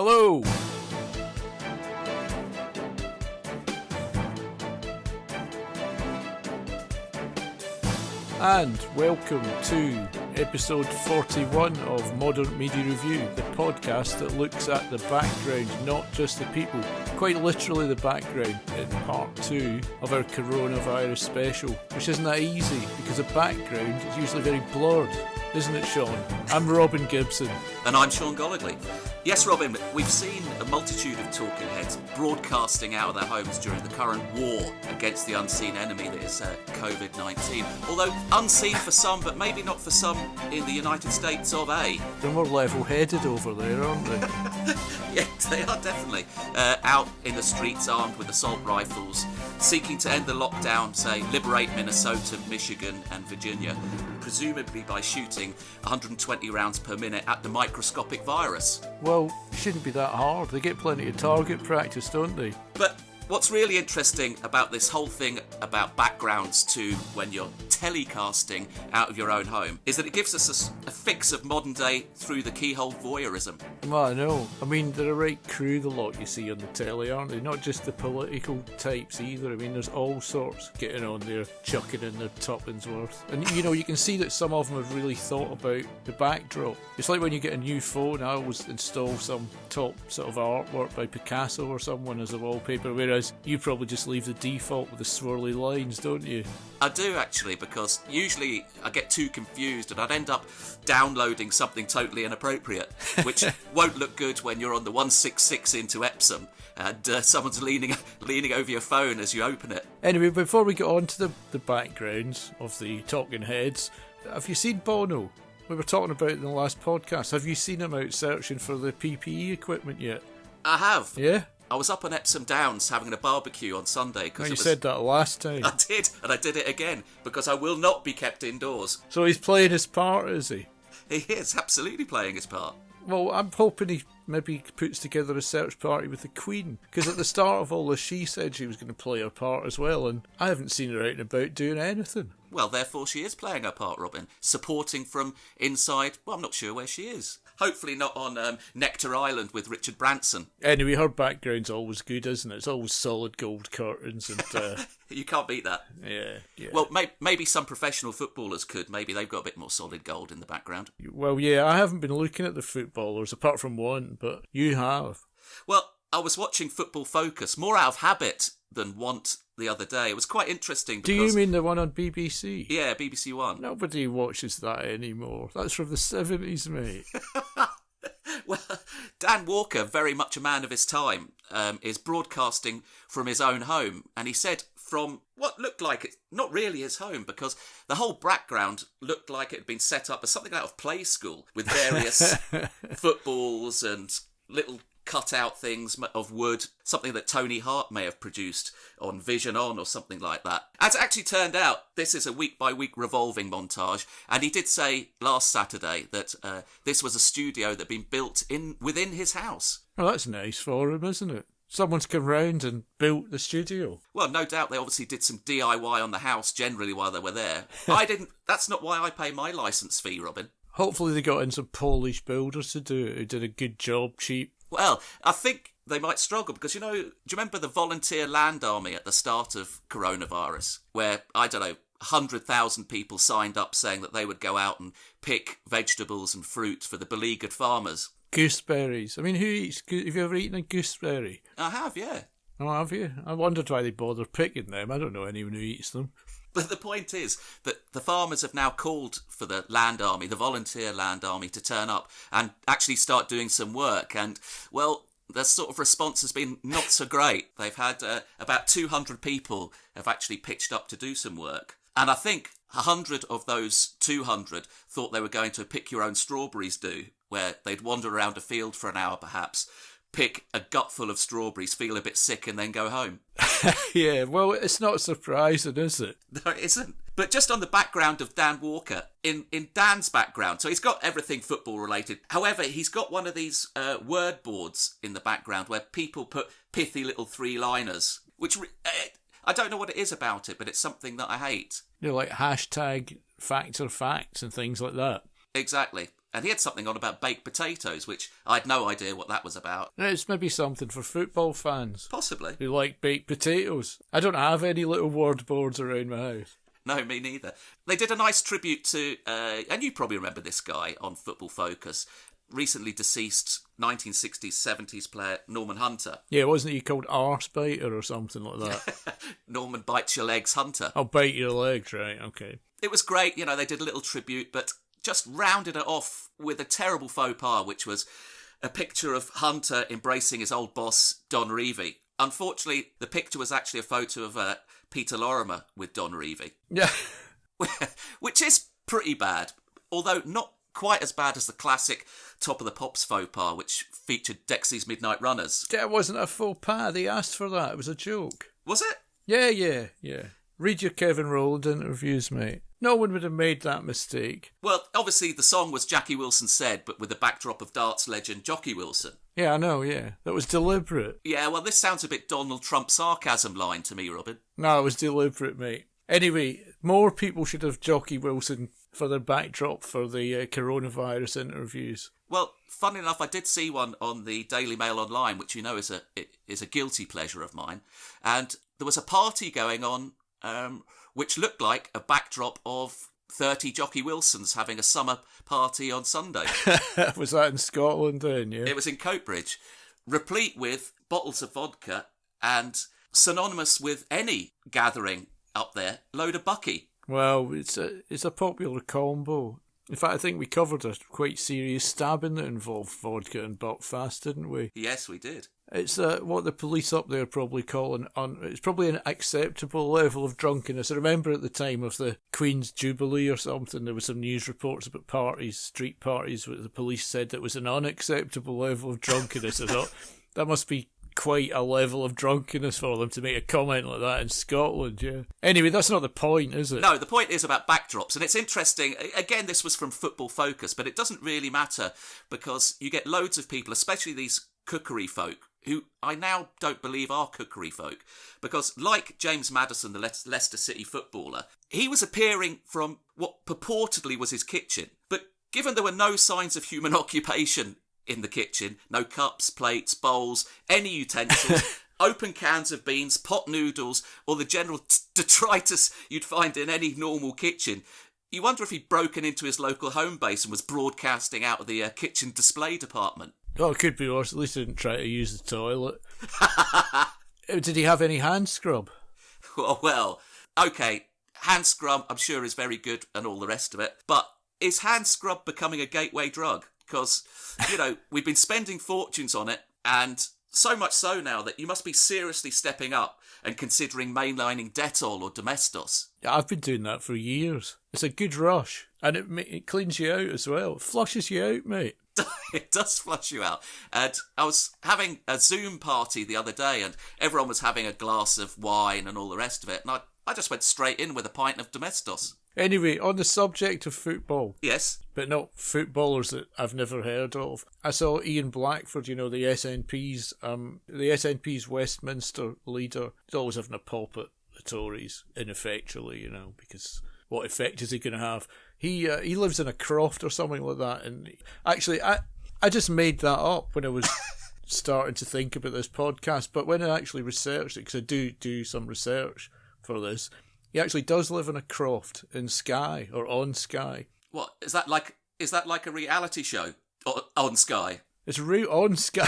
Hello! And welcome to episode 41 of Modern Media Review, the podcast that looks at the background, not just the people. Quite literally the background in part 2 of our coronavirus special, which isn't that easy because the background is usually very blurred, isn't it, Sean? I'm Robin Gibson. And I'm Sean Gollogly. Yes, Robin, we've seen a multitude of talking heads broadcasting out of their homes during the current war against the unseen enemy that is COVID-19. Although unseen for some, but maybe not for some in the United States of A. They're more level-headed over there, aren't they? Yes, they are definitely. Out in the streets armed with assault rifles, seeking to end the lockdown, say, liberate Minnesota, Michigan and Virginia, presumably by shooting 120 rounds per minute at the microscopic virus. Well, it shouldn't be that hard. They get plenty of target practice, don't they? But what's really interesting about this whole thing about backgrounds to when you're telecasting out of your own home is that it gives us a fix of modern day through the keyhole voyeurism. Well, I know. I mean, they're a right crew, the lot you see on the telly, aren't they? Not just the political types either. I mean, there's all sorts getting on there, chucking in their tuppence worth. And, you know, you can see that some of them have really thought about the backdrop. It's like when you get a new phone, I always install some top sort of artwork by Picasso or someone as a wallpaper, whereas you probably just leave the default with the swirly lines, don't you? I do actually, because usually I get too confused and I'd end up downloading something totally inappropriate, which won't look good when you're on the 166 into Epsom and someone's leaning over your phone as you open it. Anyway, before we get on to the backgrounds of the talking heads, have you seen Bono? We were talking about it in the last podcast. Have you seen him out searching for the PPE equipment yet? I have. Yeah? I was up on Epsom Downs having a barbecue on Sunday. You said that last time. I did, and I did it again, because I will not be kept indoors. So he's playing his part, is he? He is absolutely playing his part. Well, I'm hoping he maybe puts together a search party with the Queen, because at the start of all this she said she was going to play her part as well, and I haven't seen her out and about doing anything. Well, therefore she is playing her part, Robin. Supporting from inside, well, I'm not sure where she is. Hopefully not on Nectar Island with Richard Branson. Anyway, her background's always good, isn't it? It's always solid gold curtains and... You can't beat that. Yeah. Well, maybe some professional footballers could. Maybe they've got a bit more solid gold in the background. Well, yeah, I haven't been looking at the footballers, apart from one, but you have. Well, I was watching Football Focus, more out of habit than want, the other day. It was quite interesting because... Do you mean the one on BBC? Yeah, BBC One. Nobody watches that anymore. That's from the 70s, mate. Well, Dan Walker, very much a man of his time, is broadcasting from his own home. And he said from what looked like it's not really his home, because the whole background looked like it had been set up as something out of play school with various footballs and little cut-out things of wood, something that Tony Hart may have produced on Vision On or something like that. As it actually turned out, this is a week-by-week revolving montage, and he did say last Saturday that this was a studio that had been built within his house. Well, that's nice for him, isn't it? Someone's come round and built the studio. Well, no doubt they obviously did some DIY on the house generally while they were there. That's not why I pay my licence fee, Robin. Hopefully they got in some Polish builders to do it who did a good job, cheap. Well, I think they might struggle because, do you remember the volunteer land army at the start of coronavirus? Where, 100,000 people signed up saying that they would go out and pick vegetables and fruit for the beleaguered farmers. Gooseberries. I mean, who eats... Have you ever eaten a gooseberry? I have, yeah. Oh, have you? I wondered why they bother picking them. I don't know anyone who eats them. But the point is that the farmers have now called for the land army, the volunteer land army, to turn up and actually start doing some work. And, well, their sort of response has been not so great. They've had about 200 people have actually pitched up to do some work. And I think 100 of those 200 thought they were going to pick your own strawberries do, where they'd wander around a field for an hour perhaps, pick a gutful of strawberries, feel a bit sick and then go home. Yeah, well, it's not surprising, is it? No, it isn't. But just on the background of Dan Walker, in Dan's background, so he's got everything football related. However, he's got one of these word boards in the background where people put pithy little three-liners, which I don't know what it is about it, but it's something that I hate. Like hashtag facts or facts and things like that. Exactly. And he had something on about baked potatoes, which I had no idea what that was about. It's maybe something for football fans Possibly. who like baked potatoes. I don't have any little word boards around my house. No, me neither. They did a nice tribute to, and you probably remember this guy on Football Focus, recently deceased 1960s, 70s player Norman Hunter. Yeah, wasn't he called Arsebiter or something like that? Norman Bites Your Legs Hunter. I'll bite your legs, right, okay. It was great, they did a little tribute, but just rounded it off with a terrible faux pas, which was a picture of Hunter embracing his old boss, Don Revie. Unfortunately, the picture was actually a photo of Peter Lorimer with Don Revie. Yeah. Which is pretty bad, although not quite as bad as the classic Top of the Pops faux pas, which featured Dexy's Midnight Runners. That wasn't a faux pas. They asked for that. It was a joke. Was it? Yeah. Read your Kevin Rowland interviews, mate. No one would have made that mistake. Well, obviously the song was Jackie Wilson Said, but with the backdrop of darts legend Jockey Wilson. Yeah, I know, yeah. That was deliberate. Yeah, well, this sounds a bit Donald Trump sarcasm line to me, Robin. No, it was deliberate, mate. Anyway, more people should have Jockey Wilson for their backdrop for the coronavirus interviews. Well, funny enough, I did see one on the Daily Mail Online, which is a guilty pleasure of mine. And there was a party going on which looked like a backdrop of 30 Jockey Wilsons having a summer party on Sunday. Was that in Scotland then, yeah? It was in Coatbridge, replete with bottles of vodka and synonymous with any gathering up there, load of Bucky. Well, it's a popular combo. In fact, I think we covered a quite serious stabbing that involved vodka and Buckfast, didn't we? Yes, we did. It's what the police up there probably call it's probably an acceptable level of drunkenness. I remember at the time of the Queen's Jubilee or something, there was some news reports about parties, street parties, where the police said it was an unacceptable level of drunkenness. I thought, that must be quite a level of drunkenness for them to make a comment like that in Scotland, yeah. Anyway, that's not the point, is it? No, the point is about backdrops, and it's interesting. Again, this was from Football Focus, but it doesn't really matter because you get loads of people, especially these cookery folk, who I now don't believe are cookery folk, because like James Maddison, the Leicester City footballer, he was appearing from what purportedly was his kitchen, but given there were no signs of human occupation in the kitchen, no cups, plates, bowls, any utensils, open cans of beans, pot noodles, or the general detritus you'd find in any normal kitchen, you wonder if he'd broken into his local home base and was broadcasting out of the kitchen display department. Oh, it could be worse. At least he didn't try to use the toilet. Did he have any hand scrub? Well, okay, hand scrub I'm sure is very good and all the rest of it, but is hand scrub becoming a gateway drug? Because, we've been spending fortunes on it, and so much so now that you must be seriously stepping up and considering mainlining Dettol or Domestos. Yeah, I've been doing that for years. It's a good rush, and it cleans you out as well. It flushes you out, mate. It does flush you out. And I was having a Zoom party the other day, and everyone was having a glass of wine and all the rest of it, and I just went straight in with a pint of Domestos. Anyway, on the subject of football. Yes. But not footballers that I've never heard of. I saw Ian Blackford, the SNP's Westminster leader. He's always having a pop at the Tories, ineffectually, because what effect is he going to have? He lives in a croft or something like that. And actually, I just made that up when I was starting to think about this podcast. But when I actually researched it, because I do some research for this, he actually does live in a croft in Skye, or on Skye. What, is that like a reality show on Skye? It's on Skye.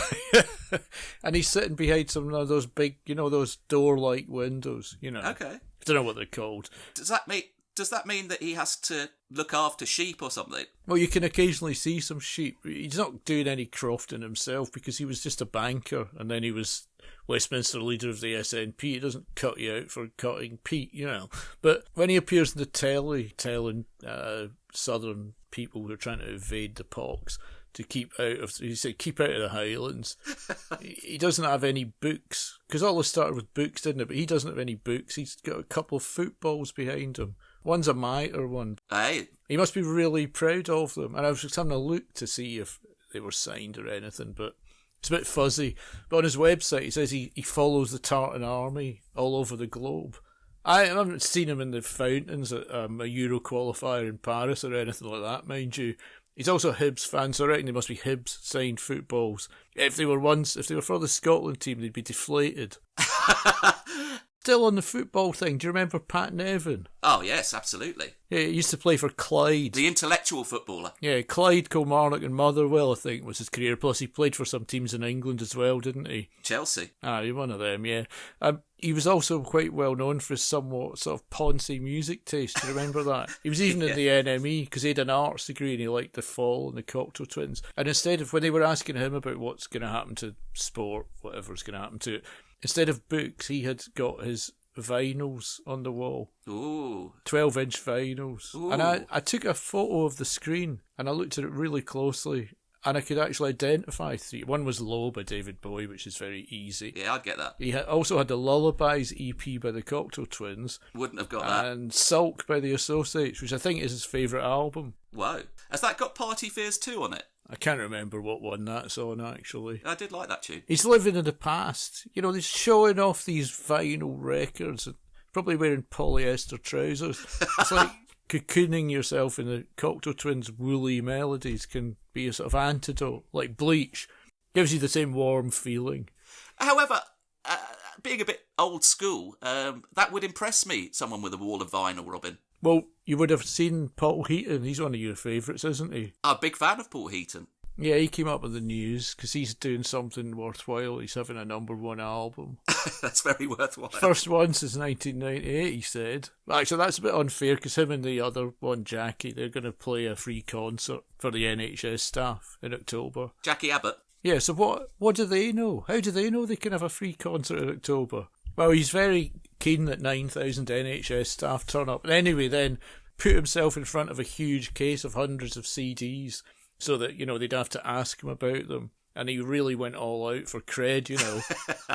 And he's sitting behind some of those big, those door-like windows, Okay. I don't know what they're called. Does that mean that he has to look after sheep or something? Well, you can occasionally see some sheep. He's not doing any crofting himself because he was just a banker, and then he was Westminster leader of the SNP. He doesn't cut you out for cutting peat, But when he appears in the telly telling southern people who are trying to evade the pox to keep out of the Highlands, he doesn't have any books. Because all this started with books, didn't it? But he doesn't have any books. He's got a couple of footballs behind him. One's a mitre one. Aye. He must be really proud of them. And I was just having a look to see if they were signed or anything, but it's a bit fuzzy. But on his website, he says he follows the Tartan Army all over the globe. I haven't seen him in the fountains at a Euro qualifier in Paris or anything like that, mind you. He's also a Hibs fan, so I reckon they must be Hibs signed footballs. If they were for the Scotland team, they'd be deflated. Still on the football thing, do you remember Pat Nevin? Oh, yes, absolutely. Yeah, he used to play for Clyde. The intellectual footballer. Yeah, Clyde, Kilmarnock and Motherwell, I think, was his career. Plus, he played for some teams in England as well, didn't he? Chelsea. One of them, yeah. He was also quite well known for his somewhat sort of poncy music taste. Do you remember that? He was even in the NME because he had an arts degree and he liked The Fall and the Cocteau Twins. And instead of, when they were asking him about what's going to happen to sport, whatever's going to happen to it, instead of books, he had got his vinyls on the wall. Ooh. 12-inch vinyls. Ooh. And I took a photo of the screen and I looked at it really closely and I could actually identify three. One was Low by David Bowie, which is very easy. Yeah, I'd get that. He also had the Lullabies EP by the Cocteau Twins. Wouldn't have got that. And Sulk by the Associates, which I think is his favourite album. Whoa. Has that got Party Fears 2 on it? I can't remember what one that's on, actually. I did like that tune. He's living in the past. You know, he's showing off these vinyl records and probably wearing polyester trousers. It's like cocooning yourself in the Cocteau Twins' woolly melodies can be a sort of antidote, like bleach. Gives you the same warm feeling. However, being a bit old school, that would impress me, someone with a wall of vinyl, Robin. Well, you would have seen Paul Heaton. He's one of your favourites, isn't he? I'm a big fan of Paul Heaton. Yeah, he came up with the news because he's doing something worthwhile. He's having a #1 album. That's very worthwhile. First one since 1998, he said. Actually, that's a bit unfair because him and the other one, Jackie, they're going to play a free concert for the NHS staff in October. Jackie Abbott. Yeah, so what do they know? How do they know they can have a free concert in October? Well, he's very keen that 9,000 NHS staff turn up. And anyway, then put himself in front of a huge case of hundreds of CDs so that, you know, they'd have to ask him about them. And he really went all out for cred, you know.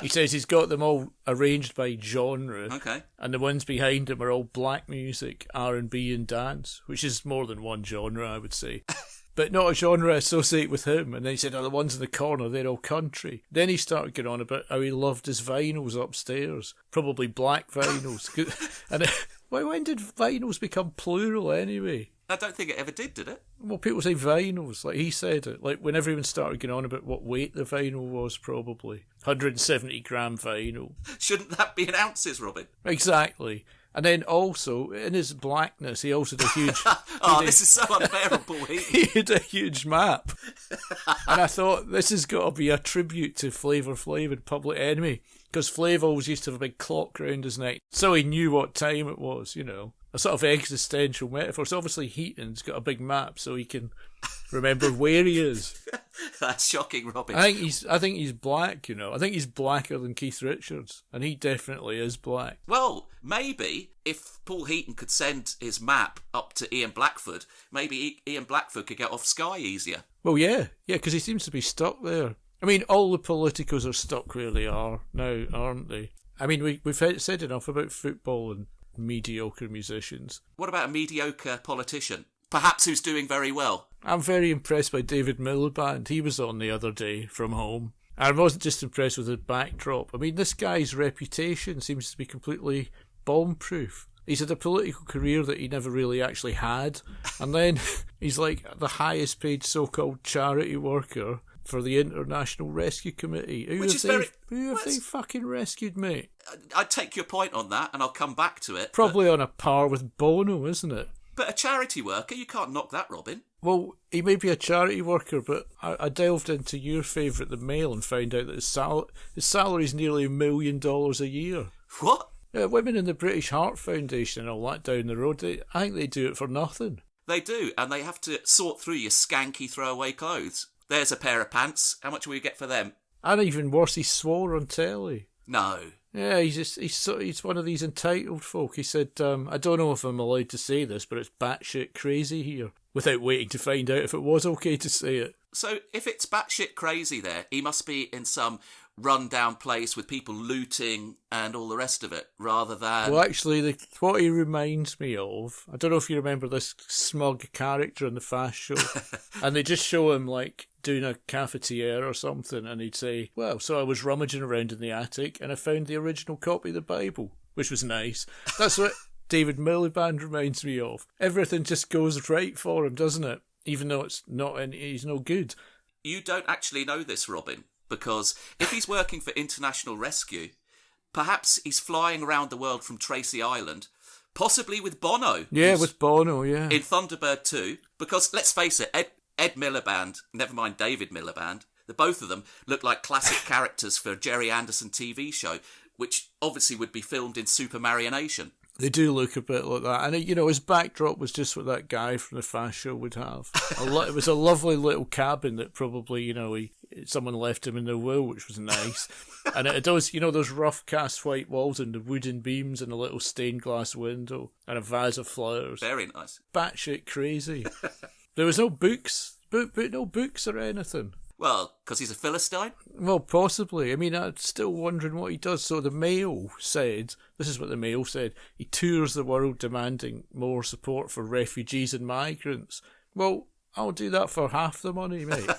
He says he's got them all arranged by genre. Okay. And the ones behind him are all black music, R&B and dance, which is more than one genre, I would say. But not a genre associated with him. And then he said, the ones in the corner, they're all country. Then he started getting on about how he loved his vinyls upstairs. Probably black vinyls. And when did vinyls become plural anyway? I don't think it ever did it? Well, people say vinyls, like he said it. Like when everyone started getting on about what weight the vinyl was, probably 170 gram vinyl. Shouldn't that be in ounces, Robin? Exactly. And then also, in his blackness, he also did a huge... This is so unbearable. He had a huge map. And I thought, this has got to be a tribute to Flavor Flav and Public Enemy, because Flav always used to have a big clock round his neck, so he knew what time it was, you know. A sort of existential metaphor. So obviously Heaton's got a big map, so he can remember where he is. That's shocking, Robin. I think he's black, you know. I think he's blacker than Keith Richards, and he definitely is black. Well, maybe if Paul Heaton could send his map up to Ian Blackford, maybe Ian Blackford could get off Sky easier. Well, yeah, because he seems to be stuck there. I mean, all the politicos are stuck where they are now, aren't they? I mean, we've said enough about football and mediocre musicians. What about a mediocre politician? Perhaps who's doing very well. I'm very impressed by David Miliband. He was on the other day from home. I wasn't just impressed with the backdrop. I mean, this guy's reputation seems to be completely bomb-proof. He's had a political career that he never really actually had. And then he's like the highest paid so-called charity worker for the International Rescue Committee. Who have they fucking rescued, mate? I take your point on that, and I'll come back to it. Probably on a par with Bono, isn't it? But a charity worker, you can't knock that, Robin. Well, he may be a charity worker, but I delved into your favourite, The Mail, and found out that his salary is nearly $1 million a year. What? Women in the British Heart Foundation and all that down the road, I think they do it for nothing. They do, and they have to sort through your skanky throwaway clothes. There's a pair of pants. How much will you get for them? And even worse, he swore on telly. No. Yeah, he's one of these entitled folk. He said, I don't know if I'm allowed to say this, but it's batshit crazy here, without waiting to find out if it was okay to say it. So if it's batshit crazy there, he must be in some run-down place with people looting and all the rest of it, rather than... Well, actually, what he reminds me of, I don't know if you remember this smug character in the Fast Show, and they just show him, like, doing a cafetiere or something, and he'd say, well, so I was rummaging around in the attic, and I found the original copy of the Bible, which was nice. That's what David Miliband reminds me of. Everything just goes right for him, doesn't it? even though it's not any, he's no good. You don't actually know this, Robin, because if he's working for International Rescue, perhaps he's flying around the world from Tracy Island, possibly with Bono. Yeah, with Bono, yeah. In Thunderbird 2, because let's face it, Ed Miliband, never mind David Miliband, the both of them look like classic characters for a Jerry Anderson TV show, which obviously would be filmed in super marionation. They do look a bit like that. And, his backdrop was just what that guy from the Fast Show would have. It was a lovely little cabin that probably, someone left him in their will, which was nice. And it does, those rough cast white walls and the wooden beams and a little stained glass window and a vase of flowers. Very nice. Batshit crazy. There was no books, no books or anything. Well, because he's a Philistine? Well, possibly. I'm still wondering what he does. So the Mail said, this is what the Mail said, he tours the world demanding more support for refugees and migrants. Well, I'll do that for half the money, mate.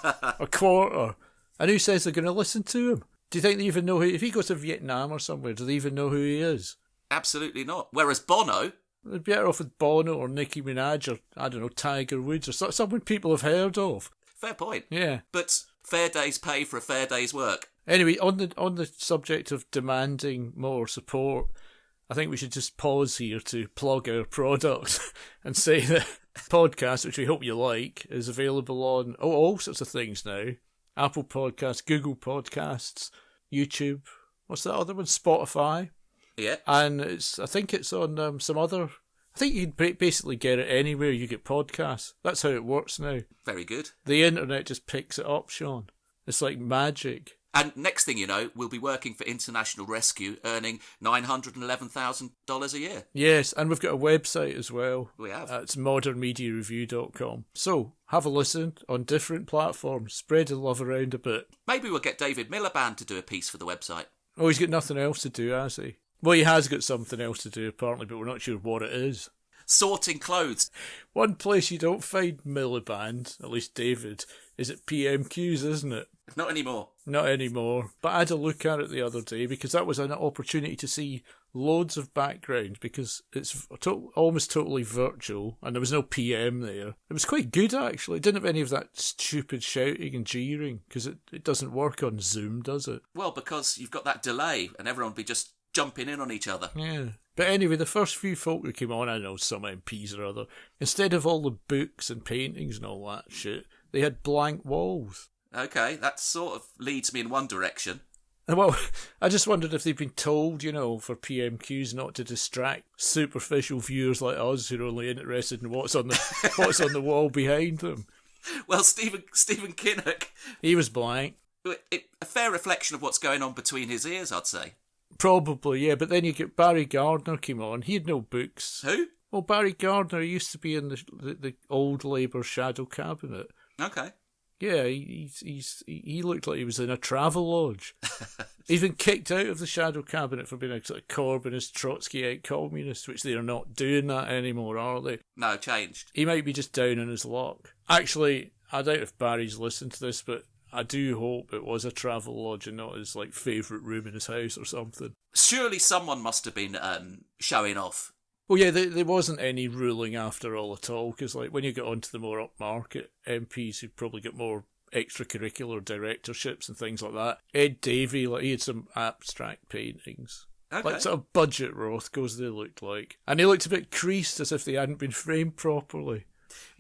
A quarter. And who says they're going to listen to him? Do you think they even know if he goes to Vietnam or somewhere, do they even know who he is? Absolutely not. Whereas Bono... They'd be better off with Bono or Nicki Minaj or, I don't know, Tiger Woods or someone people have heard of. Fair point. Yeah. But fair day's pay for a fair day's work. Anyway, on the subject of demanding more support, I think we should just pause here to plug our product and say that podcast, which we hope you like, is available on all sorts of things now. Apple Podcasts, Google Podcasts, YouTube. What's that other one? Spotify. Yeah. And I think it's on some other... I think you can basically get it anywhere you get podcasts. That's how it works now. Very good. The internet just picks it up, Sean. It's like magic. And next thing you know, we'll be working for International Rescue, earning $911,000 a year. Yes, and we've got a website as well. We have. It's modernmediareview.com. So, have a listen on different platforms. Spread the love around a bit. Maybe we'll get David Miliband to do a piece for the website. Oh, he's got nothing else to do, has he? Well, he has got something else to do, apparently, but we're not sure what it is. Sorting clothes. One place you don't find Miliband, at least David, is at PMQs, isn't it? Not anymore. Not anymore. But I had a look at it the other day because that was an opportunity to see loads of background because it's almost totally virtual and there was no PM there. It was quite good, actually. It didn't have any of that stupid shouting and jeering because it doesn't work on Zoom, does it? Well, because you've got that delay and everyone will be just jumping in on each other. Yeah. But anyway, the first few folk who came on, I know, some MPs or other, instead of all the books and paintings and all that shit, they had blank walls. Okay, that sort of leads me in one direction. Well, I just wondered if they've been told, for PMQs not to distract superficial viewers like us who are only interested in what's on the wall behind them. Well, Stephen Kinnock... He was blank. A fair reflection of what's going on between his ears, I'd say. Probably, yeah, but then you get Barry Gardner came on. He had no books. Who? Well, Barry Gardner used to be in the old Labour shadow cabinet. Okay. Yeah, he looked like he was in a travel lodge. He's been kicked out of the shadow cabinet for being a sort of Corbynist, Trotskyite communist, which they are not doing that anymore, are they? No, changed. He might be just down in his luck. Actually, I doubt if Barry's listened to this, but I do hope it was a travel lodge and not his favourite room in his house or something. Surely someone must have been showing off. Well, yeah, there wasn't any ruling after all at all, because when you get onto the more upmarket MPs who probably get more extracurricular directorships and things like that, Ed Davey, he had some abstract paintings. Okay. Like sort of budget Rothkos they looked like. And they looked a bit creased as if they hadn't been framed properly.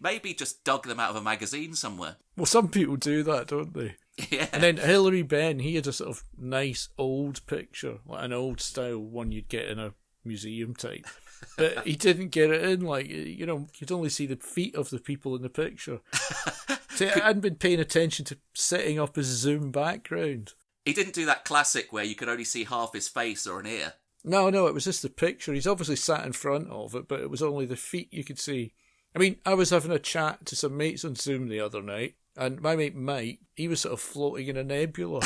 Maybe just dug them out of a magazine somewhere. Well, some people do that, don't they? Yeah. And then Hilary Benn, he had a sort of nice old picture, like an old style one you'd get in a museum type. But he didn't get it in, you'd only see the feet of the people in the picture. So I hadn't been paying attention to setting up his Zoom background. He didn't do that classic where you could only see half his face or an ear. No, it was just the picture. He's obviously sat in front of it, but it was only the feet you could see. I mean, I was having a chat to some mates on Zoom the other night, and my mate Mike, he was sort of floating in a nebula.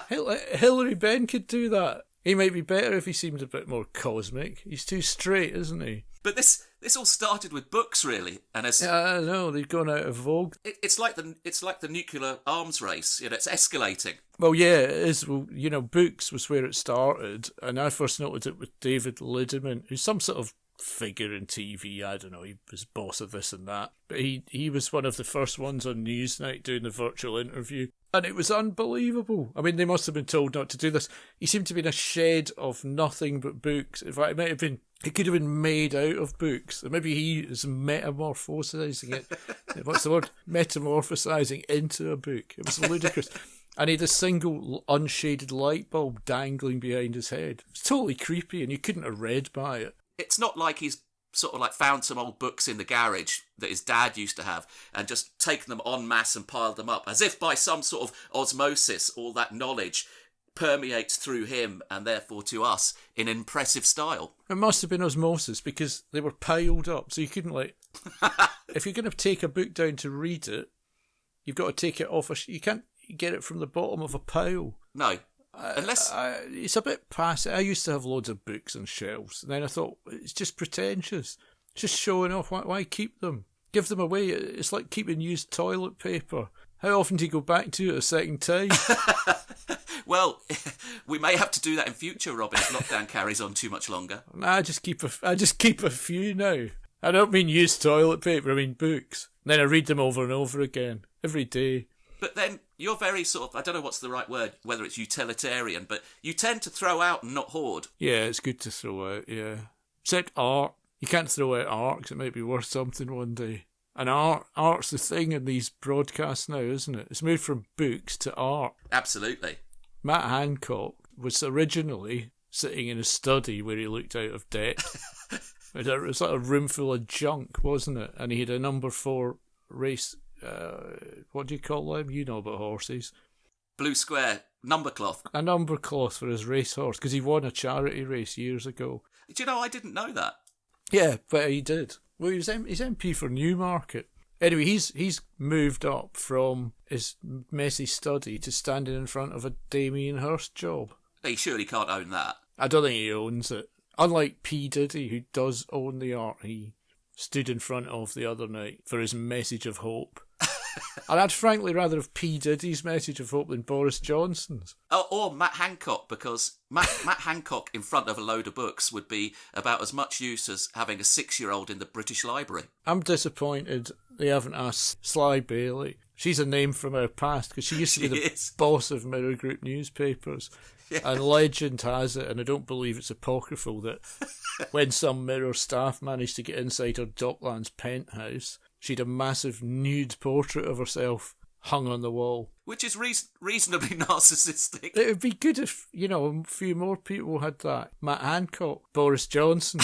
Hilary Benn could do that. He might be better if he seemed a bit more cosmic. He's too straight, isn't he? But this all started with books, really, and I know they've gone out of vogue. It's like the nuclear arms race. It's escalating. Well, yeah, it is. Well, books was where it started, and I first noted it with David Lidman, who's some sort of figure in TV. I don't know, he was boss of this and that. But he was one of the first ones on Newsnight doing the virtual interview. And it was unbelievable. I mean, they must have been told not to do this. He seemed to be in a shed of nothing but books. In fact, it could have been made out of books. Or maybe he is metamorphosizing it. What's the word? Metamorphosizing into a book. It was ludicrous. And he had a single unshaded light bulb dangling behind his head. It's totally creepy, and you couldn't have read by it. It's not like he's sort of like found some old books in the garage that his dad used to have and just taken them en masse and piled them up, as if by some sort of osmosis all that knowledge permeates through him and therefore to us in impressive style. It must have been osmosis, because they were piled up, so you couldn't, like... if you're going to take a book down to read it, you've got to take it off you can't get it from the bottom of a pile. No. Unless... it's a bit passive. I used to have loads of books on shelves, and then I thought, it's just pretentious. It's just showing off. Why keep them? Give them away. It's like keeping used toilet paper. How often do you go back to it a second time? Well, we may have to do that in future, Robin, if lockdown carries on too much longer. I just keep a few now. I don't mean used toilet paper, I mean books. And then I read them over and over again, every day. But then you're very sort of, I don't know what's the right word, whether it's utilitarian, but you tend to throw out and not hoard. Yeah, it's good to throw out, yeah. Except art. You can't throw out art because it might be worth something one day. And art's the thing in these broadcasts now, isn't it? It's moved from books to art. Absolutely. Matt Hancock was originally sitting in a study where he looked out of debt. It was like a room full of junk, wasn't it? And he had a number 4 race... what do you call them? You know about horses. Blue square, number cloth. A number cloth for his racehorse, because he won a charity race years ago. Do you know, I didn't know that. Yeah, but he did. Well, he's MP for Newmarket. Anyway, he's moved up from his messy study to standing in front of a Damien Hirst job. He surely can't own that. I don't think he owns it. Unlike P. Diddy, who does own the art he stood in front of the other night for his message of hope. And I'd frankly rather have P. Diddy's message of hope than Boris Johnson's. Or Matt Hancock, because Matt Hancock in front of a load of books would be about as much use as having a 6-year-old in the British Library. I'm disappointed they haven't asked Sly Bailey. She's a name from our past, because she used to be the boss of Mirror Group newspapers. Yeah. And legend has it, and I don't believe it's apocryphal, that when some Mirror staff managed to get inside her Docklands penthouse, she'd a massive nude portrait of herself hung on the wall. Which is reasonably narcissistic. It would be good if, a few more people had that. Matt Hancock, Boris Johnson.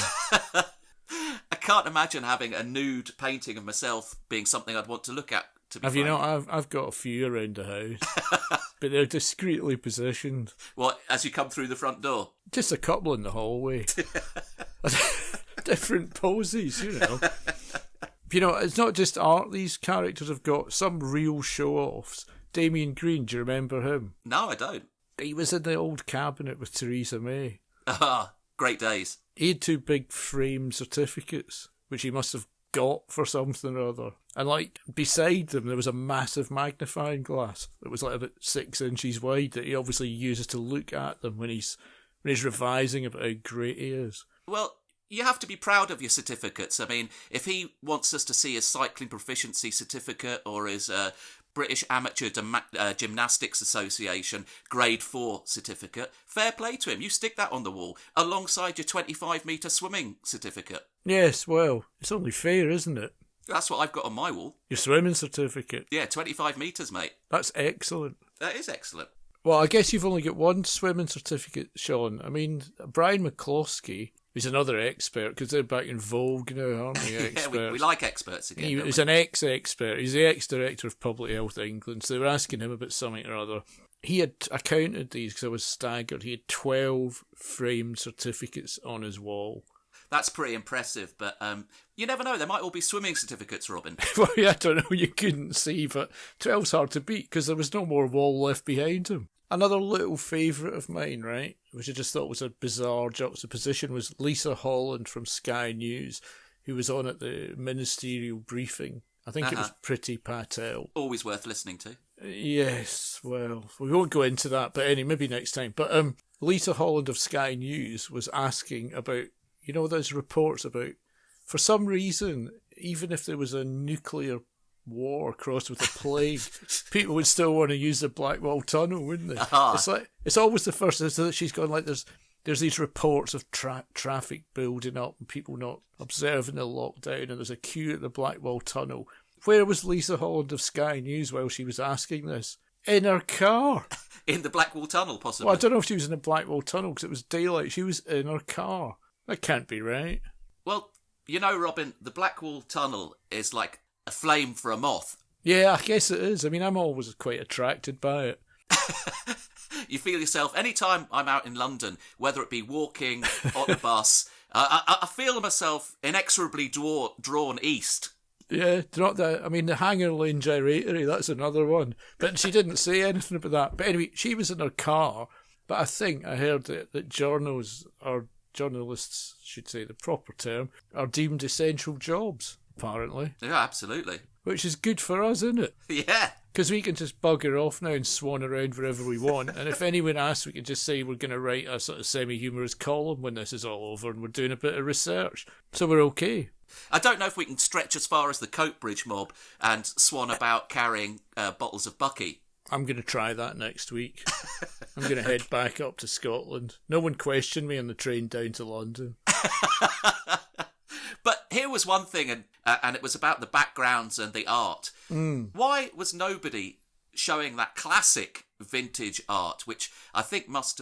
I can't imagine having a nude painting of myself being something I'd want to look at. Have you not? I've got a few around the house. But they're discreetly positioned. What, as you come through the front door? Just a couple in the hallway. Different poses, It's not just art these characters have got. Some real show-offs. Damien Green, do you remember him? No, I don't. He was in the old cabinet with Theresa May. Ah, great days. He had 2 big frame certificates, which he must have got for something or other. And beside them there was a massive magnifying glass that was about 6 inches wide that he obviously uses to look at them when he's revising about how great he is. Well, you have to be proud of your certificates. I mean, if he wants us to see his cycling proficiency certificate or his British Amateur Gymnastics Association Grade 4 certificate, fair play to him. You stick that on the wall alongside your 25-metre swimming certificate. Yes, well, it's only fair, isn't it? That's what I've got on my wall. Your swimming certificate? Yeah, 25 metres, mate. That's excellent. That is excellent. Well, I guess you've only got one swimming certificate, Sean. I mean, Brian McCloskey, he's another expert, because they're back in vogue now, aren't they? Yeah, we like experts again. He's an ex-expert. He's the ex-director of Public Health England, so they were asking him about something or other. I counted these because I was staggered. He had 12 framed certificates on his wall. That's pretty impressive, but you never know. There might all be swimming certificates, Robin. Well, yeah, I don't know. You couldn't see, but 12's hard to beat because there was no more wall left behind him. Another little favourite of mine, right, which I just thought was a bizarre juxtaposition, was Lisa Holland from Sky News, who was on at the ministerial briefing. I think it was Priti Patel. Always worth listening to. Yes, well, we won't go into that, but anyway, maybe next time. But Lisa Holland of Sky News was asking about, you know, there's reports about, for some reason, even if there was a nuclear war crossed with a plague, people would still want to use the Blackwall Tunnel, wouldn't they? It's like, it's always the first, so that she's gone like, there's these reports of traffic building up and people not observing the lockdown, and there's a queue at the Blackwall Tunnel. Where was Lisa Holland of Sky News while she was asking this? In her car. In the Blackwall Tunnel, possibly. Well, I don't know if she was in the Blackwall Tunnel because it was daylight. She was in her car. That can't be right. Well, you know, Robin, the Blackwall Tunnel is like a flame for a moth. Yeah, I guess it is. I mean, I'm always quite attracted by it. You feel yourself, anytime I'm out in London, whether it be walking, on the bus, I feel myself inexorably drawn east. Yeah, not that. I mean, the Hanger Lane Gyratory, that's another one. But she didn't say anything about that. But anyway, she was in her car. But I think I heard that journalists should say the proper term, are deemed essential jobs, apparently. Yeah, absolutely. Which is good for us, isn't it? Yeah. Because we can just bugger off now and swan around wherever we want. And if anyone asks, we can just say we're going to write a sort of semi-humorous column when this is all over and we're doing a bit of research. So we're okay. I don't know if we can stretch as far as the Coatbridge mob and swan about carrying bottles of Bucky. I'm going to try that next week. I'm going to head back up to Scotland. No one questioned me on the train down to London. But here was one thing, and it was about the backgrounds and the art. Why was nobody showing that classic vintage art, which I think must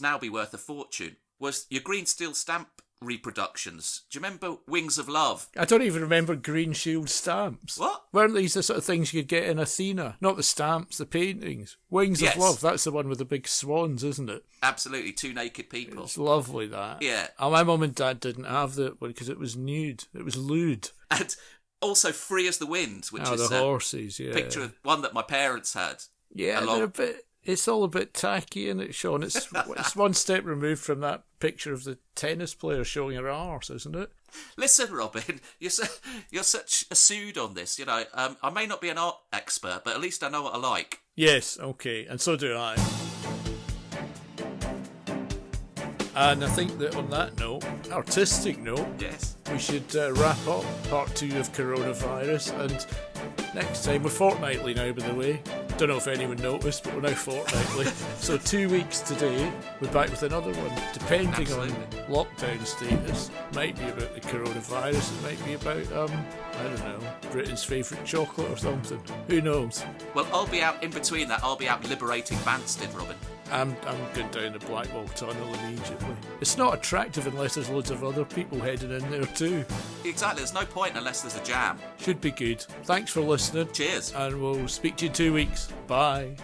now be worth a fortune, was your green steel stamp reproductions? Do you remember Wings of Love? I don't even remember Green Shield stamps. What? Weren't these the sort of things you could get in Athena? Not the stamps, the paintings. Wings of Love, that's the one with the big swans, isn't it? Absolutely, two naked people. It's lovely, that. Yeah. Oh, my mum and dad didn't have that one because it was nude. It was lewd. And also Free as the Wind, which is the horses, yeah. Picture of one that my parents had. Yeah, they're a bit... It's all a bit tacky, isn't it, Sean? It's one step removed from that picture of the tennis player showing her arse, isn't it? Listen, Robin, you're such a sued on this. You know, I may not be an art expert, but at least I know what I like. Yes, okay, and so do I. And I think that on that note, artistic note, yes, we should wrap up part 2 of coronavirus. And next time, we're fortnightly now, by the way. Don't know if anyone noticed, but we're now fortnightly. So 2 weeks today, we're back with another one. Depending on lockdown status, might be about the coronavirus, it might be about, I don't know, Britain's favourite chocolate or something. Who knows? Well, I'll be out in between that. I'll be out liberating Banstead, Robin. I'm going down the Blackwall Tunnel immediately. It's not attractive unless there's loads of other people heading in there too. Exactly, there's no point unless there's a jam. Should be good. Thanks for listening. Cheers. And we'll speak to you in 2 weeks. Bye.